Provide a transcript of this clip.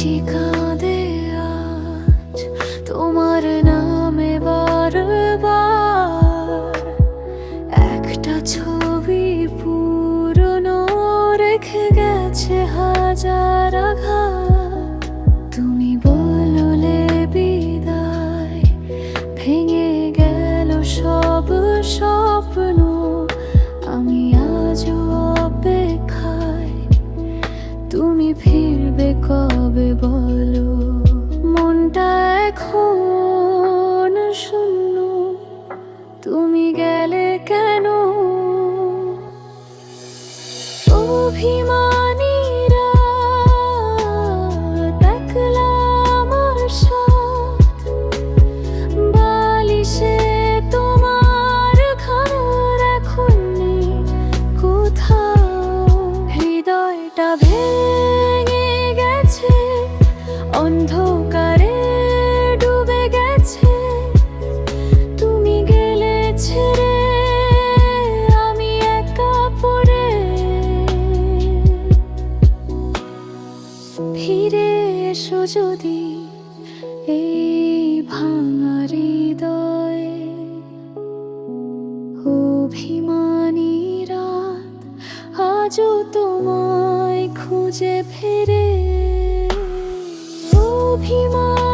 চিঠি কাঁদে আজ তোমার নামে বারবার, একটা ছবি পুরনো রেখে গেছে হাজার আঘাত। তুমি বললে বিদায়, ভেঙে গেল সব স্বপ্ন। আমি আজও অপেক্ষায়, তুমি ফিরবে কবে বলো। মনটা এখন শূন্য, তুমি গেলে কেন? অভিমানীরা দেখলাম আমার সাথ, বালিশে তোমার ঘর এখন নেই কোথাও। হৃদয়টা ভেঙে গেছে, অন্ধকারে ডুবে গেছে। তুমি গেলে ছেড়ে আমি একা পড়ে। ফিরে এসো যদি এই ভাঙা হৃদয়ে। অভিমানী রাত আজও তোমায় খুঁজে ফেরে। অভিমান